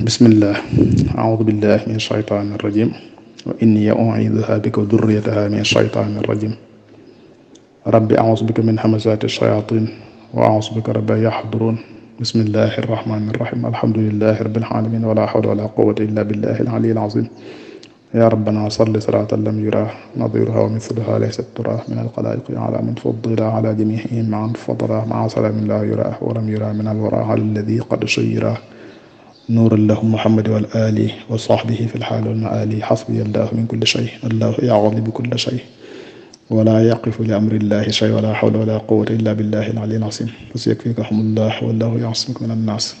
bismillah aoudu billahi min shaytaani rajim wa inni u'iiduha bika wa durriyataha min shaytaani rajim rabbi aoudu bika min hamazaati shayatin wa aoudu bika rabbi an yaxduruun bismillahi rahmaani rahim alhamdulillahi rabbil alamin wala hawla wala quwwata illa billahi al-aliyyil azim ya rabbana salli salatan lam yura nadiruha wa mithluha laysat tura min al-xalaa'iqi ala man fuddila ala jamiihim ma'an fadala ma'a salaamin la yura wa lam yura min al-wara alladhi qad sayyara nuuran lahu Muhammad wal aali wa sahbihi fil haali wal maali hasbiya Allahu min kulli shay Allahu yaghlibu kulla shay wala yaqifu li amri Llahi shay wala hawla wala quwwata illa billahi al-aliyyil azim fasayakfikahumullah wallahu ya'simuka minan naas.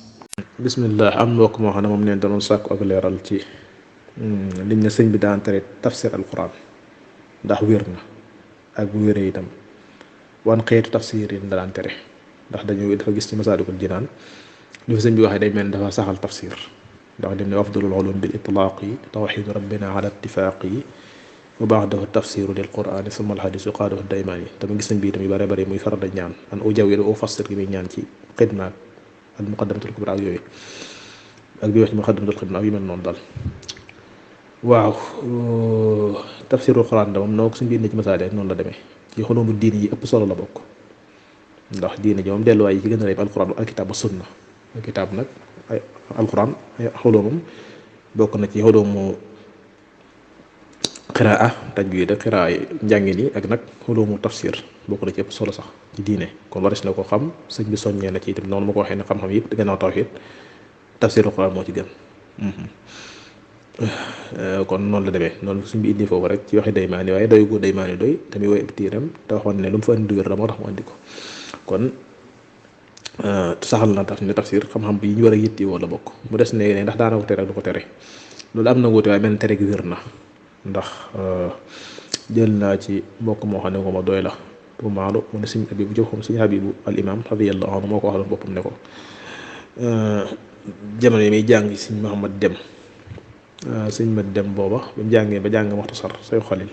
bismillah am mbokk moo xam ne moom neen danoon sàkku ak leeral ci liñ ne sëñ bi daan tere tafsir alquran ndax wér na ak bu wéree itam wan xeetu tafsir yi daan tere ndax dafa gis ci Masaalikul Jinaan li fi sëñ bi waxee day mel ni dafa saxal tafsir ndax dem ne afdalul ulum bil itlaaqi tawxiidu rabbina ala ittifaaqi wa ba'dahu tafsiru lil qur'ani summa al hadiisu qaadahu daymaani tamit gis nañ bi itam yu bare bare muy faral di ñaan an ujawwidu au fassir gi muy ñaan ci xidma ak muqaddamatul kubra ak yooyu ak bi wax ci muqaddamatul xidma ak yu mel noonu daal. waaw tafsirul qur'an da moom noo ko suñ bi indi ci masaale noonu la demee ci xulumu diine yi ëpp solo la bokk ndax diine ji moom delluwaay yi ci gën a rëy alquran alkitaab wa sunna kitaab nag ay alquran ay xulumum bokk na ci xulumu qiraa tajwiid qiraa njàngin yi ak nag xulumu tafsir bokk na ci ëpp solo sax ci diine kon waris na ko xam sëñ bi soññee na ci itam noonu ma ko waxee ne xam-xam yëpp gannaaw tawhiid tafsirul qur'an moo ci gën kon noonu la demee noonu suñ bi indi foofu rek ci waxi Daymaani waaye doy gu Daymaani doy tamit woy ëpp tiiram te waxoon ne lu mu fa indi wér la moo tax mu andi ko kon saxal na tafsir xam-xam bi ñu war a yitti woo la bokk mu des ne ndax daana ko tere ak du ko tere loolu am na wuute waaye mel tere gi wér na ndax jël naa ci mbokk moo xam ne ko ma doy la bu maalu mu ne suñ Habibu jëfam suñu Habibu al imam radiyallahu anhu moo ko waxaloon boppam ne ko jamono yi muy jàng suñ Muhammad Dem sëñ ma dem booba ba mu jàngee ba jàng Muxtasar say xolil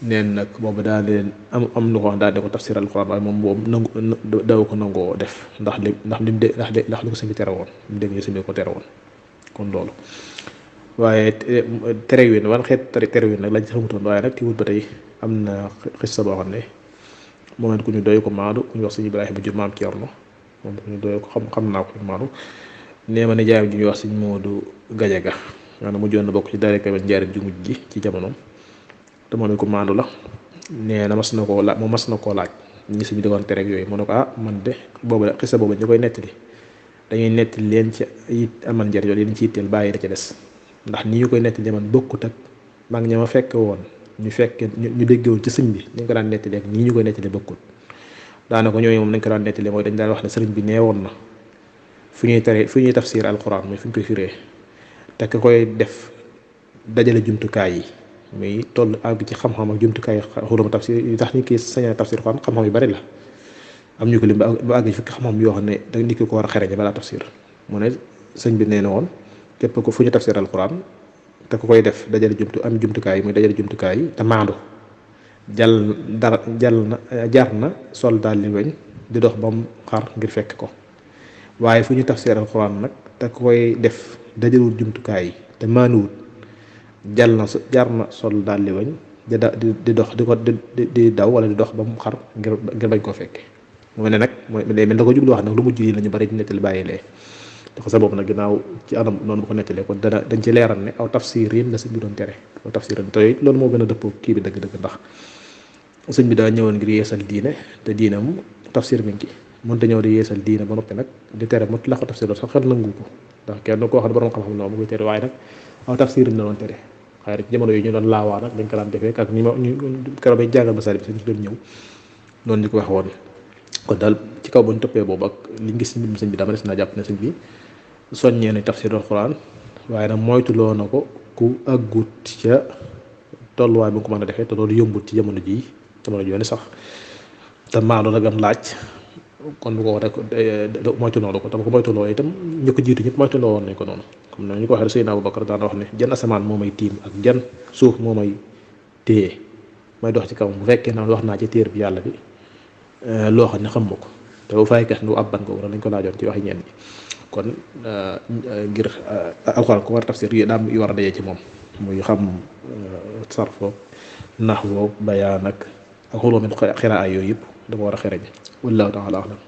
neen nag booba daa leen am lu ko wax daal di ko tafsir alquran waaye moom boobu nangu daw ko nangoo def ndax lu ko sëñ bi tere woon mu dégg ñu sëñ bi ko tere woon kon loolu waaye tere wi wan xeet tere wi nag lañ ci xamutoon waaye nag ti wut ba tey am na xissa boo xam ne moom ku ñu doy ko maadu ku ñu wax sëñ Ibrahima jur maam Cerno moom ku ñu doy ko xam naa ko maadu nee ma ne jaayam ji ñuy wax sëñ Moodu Gajaga maanaam mu joon na bokk ci daara kay njaarit ju mujj ji ci jamonoom te moo ne ko maandu la nee na mas na koo laaj ñi suñu dëggoon tere ak yooyu mu ne ko man de boobu la xisa boobu ñu koy nettali dañuy nettali leen ci it amal njariñ yooyu dañ ci itteel bàyyi da ca des ndax ni ñu koy nettali man bokkut ak maa ngi ña ma fekke woon ñu déggewoon ci sëñ bi ñu ko daan nettali ak nii ñu koy nettali bokkut daanaka ñooyu moom nañ ko daan nettali mooy dañ daan wax ne sëriñ bi nee woon na fu ñuy tafsir alquran mooy fu ñu koy firee te ka koy def dajale jumtukaay yi muy toll àgg ci xam-xam ak jumtukaay xuluma tafsir yi tax nit ki saña tafsir xam-xam yu bari la am ñu ko lim ba àgg ci fukki xam-xam yoo xam ne da nit ki ko war a xereñe balaa tafsir mu ne sëñ bi nee na woon képp ko fu ñu tafsir alquran te ku koy def dajale jumtukaay yi muy dajale jumtukaay yi te maandu jar na sol daal li weñ di dox ba mu xar ngir fekk ko waaye fu ñu tafsir alquran nag te ku koy def dajalul jumtukaay yi te maanuwut jar na sol daal li wañ di dox di daw wala di dox ba mu xar ngir bañ koo fekke mu ne nag mooy day mel da ko jublu wax nag lu mujj yi la ñu bari di nettali bàyyi lee dafa sa bopp nag ginnaaw ci anam noonu bu ko nettalee kon dañ ci leeral ne aw tafsir yéen la sëñ bi doon tere aw tafsir te yooyu loolu moo gën a dëppoo kii bi dëgg-dëgg ndax sëñ bi daa ñëwoon ngir yeesal diine te diine mu tafsir mi ngi mënta ñëw di yeesal diine ba noppi nag di tere mot la ko tafsir loolu sax xel nangu ko ndax kenn koo xam ne borom xam-xam la mu koy tere waaye nag aw tafsir la doon tere xëy na ci jamono yi ñu doon laawaa nag dañ ko daan defee ak ñu keroog bay jàngal masal bi suñu doon ñëw noonu ñu ko wax woon kon daal ci kaw bu ñu toppee boobu ak liñ gis ci mbirum sëñ bi dama des naa jàpp ne sëñ bi soññee na tafsir alquran waaye nag moytuloo na ko ku àggut ca tolluwaay bu nga ko mën a defee te loolu yombut ci jamono jii sax te maandu nag am laaj kon bu ko wax rek moytuloo ko te bu ko moytuloo itam ñu ko jiitu ñëpp moytuloo woon nañ ko noonu comme ne ñu ko waxee Seydina Abubakar daan wax ne jën asamaan moo may tiim ak jën suuf moo may téye may dox ci kaw bu fekkee na wax naa ci téer bi yàlla bi loo xam ne xam ma ko te bu fay kat nu abban ko dañ ko laajoon ci waxi ñenn ñi kon ngir alxuraan ko war a tafsir yi daam yu war a dajee ci moom muy xam sarfo naxwo bayaan ak xulóomi xiraa yooyu yëpp dafa war a xereñ wallahu taala alam